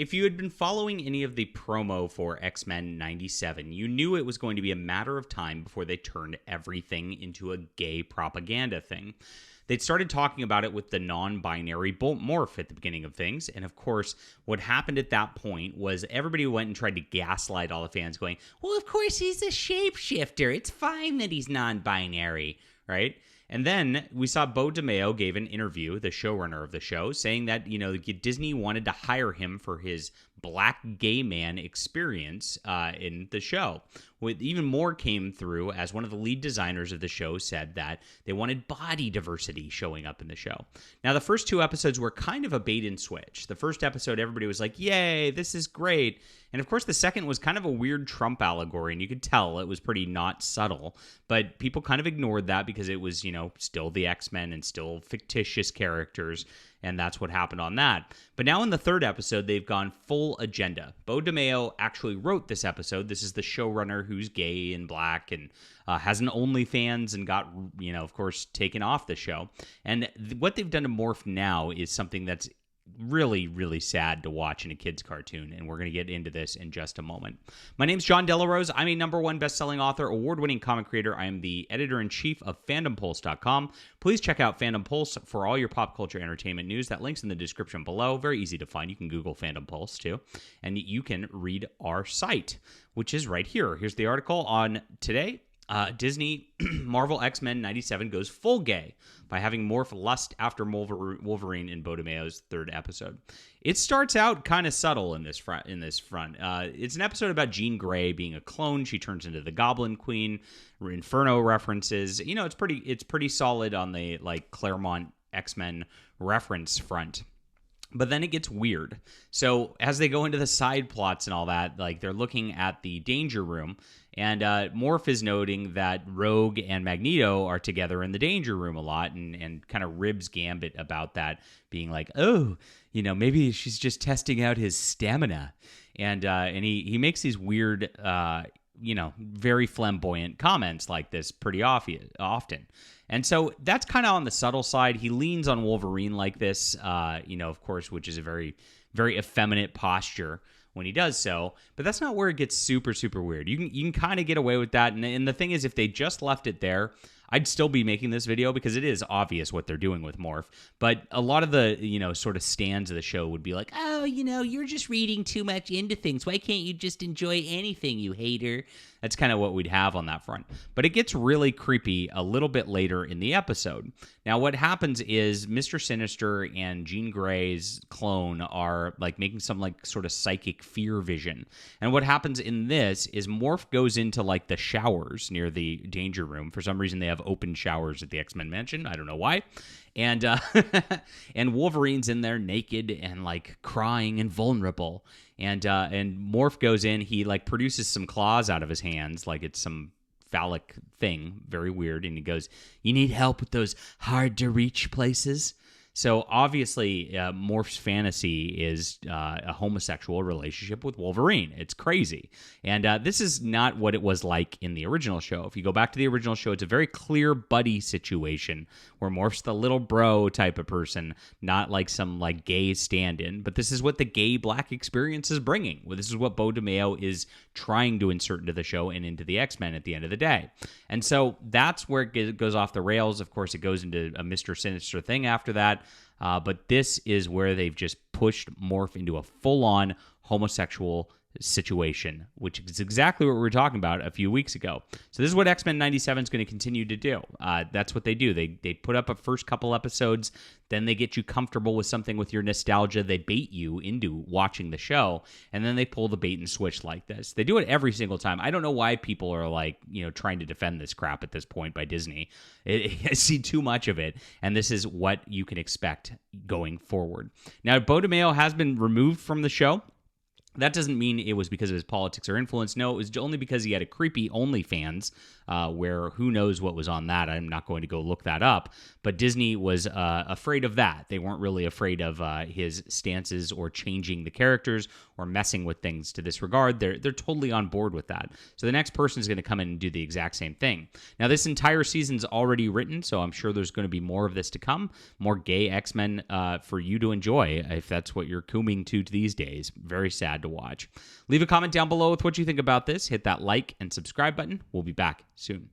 If you had been following any of the promo for X-Men 97, you knew it was going to be a matter of time before they turned everything into a gay propaganda thing. They'd started talking about it with the non-binary Morph at the beginning of things, and of course, what happened at that point was everybody went and tried to gaslight all the fans, going, well, of course he's a shapeshifter, it's fine that he's non-binary, right? And then we saw Beau DeMayo gave an interview, the showrunner of the show, saying that, Disney wanted to hire him for his black gay man experience in the show. Even more came through as one of the lead designers of the show said that they wanted body diversity showing up in the show. Now, the first 2 episodes were kind of a bait and switch. The first episode, everybody was like, yay, this is great. And of course, the second was kind of a weird Trump allegory, and you could tell it was pretty not subtle. But people kind of ignored that because it was, still the X-Men and still fictitious characters. And that's what happened on that. But now in the third episode, they've gone full agenda. Beau DeMayo actually wrote this episode. This is the showrunner who's gay and black and has an OnlyFans and got, of course, taken off the show. And what they've done to Morph now is something that's really, really sad to watch in a kid's cartoon, and we're going to get into this in just a moment. My name's John Delarose. I'm a #1 best-selling author, award-winning comic creator. I am the editor-in-chief of FandomPulse.com. Please check out Fandom Pulse for all your pop culture entertainment news. That link's in the description below. Very easy to find. You can Google Fandom Pulse, too, and you can read our site, which is right here. Here's the article on today. Disney Marvel X-Men 97 goes full gay by having Morph lust after Wolverine in Beau DeMayo's third episode. It starts out kind of subtle in this front. It's an episode about Jean Grey being a clone. She turns into the Goblin Queen. Inferno references. It's pretty solid on the Claremont X-Men reference front. But then it gets weird. So as they go into the side plots and all that, they're looking at the Danger Room, and Morph is noting that Rogue and Magneto are together in the Danger Room a lot, and kind of ribs Gambit about that, being like, oh, maybe she's just testing out his stamina. And he makes these weird, very flamboyant comments like this pretty often. And so that's kind of on the subtle side. He leans on Wolverine like this, of course, which is a very, very effeminate posture when he does so. But that's not where it gets super, super weird. You can kind of get away with that. And the thing is, if they just left it there, I'd still be making this video because it is obvious what they're doing with Morph. But a lot of the, sort of stands of the show would be like, oh, you're just reading too much into things. Why can't you just enjoy anything, you hater? That's kind of what we'd have on that front. But it gets really creepy a little bit later in the episode. Now, what happens is Mr. Sinister and Jean Grey's clone are making some sort of psychic fear vision. And what happens in this is Morph goes into the showers near the Danger Room. For some reason, they have open showers at the X-Men mansion. I don't know why. And and Wolverine's in there naked and crying and vulnerable. And Morph goes in. He produces some claws out of his hands, like it's some phallic thing, very weird. And he goes, "You need help with those hard to reach places." So obviously, Morph's fantasy is a homosexual relationship with Wolverine. It's crazy. And this is not what it was like in the original show. If you go back to the original show, it's a very clear buddy situation where Morph's the little bro type of person, not some gay stand-in. But this is what the gay black experience is bringing. Well, this is what Beau DeMayo is trying to insert into the show and into the X-Men at the end of the day. And so that's where it goes off the rails. Of course, it goes into a Mr. Sinister thing after that. But this is where they've just pushed Morph into a full-on homosexual situation, which is exactly what we were talking about a few weeks ago. So this is what X-Men 97 is going to continue to do. That's what they do. They put up a first couple episodes, then they get you comfortable with something with your nostalgia. They bait you into watching the show, and then they pull the bait and switch like this. They do it every single time. I don't know why people are trying to defend this crap at this point by Disney. I see too much of it, and this is what you can expect going forward. Now, Beau DeMayo has been removed from the show. That doesn't mean it was because of his politics or influence. No, it was only because he had a creepy OnlyFans, where who knows what was on that. I'm not going to go look that up. But Disney was afraid of that. They weren't really afraid of his stances or changing the characters or messing with things to this regard. They're totally on board with that. So the next person is going to come in and do the exact same thing. Now, this entire season's already written, so I'm sure there's going to be more of this to come. More gay X-Men for you to enjoy, if that's what you're cooming to these days. Very sad to watch. Leave a comment down below with what you think about this. Hit that like and subscribe button. We'll be back soon.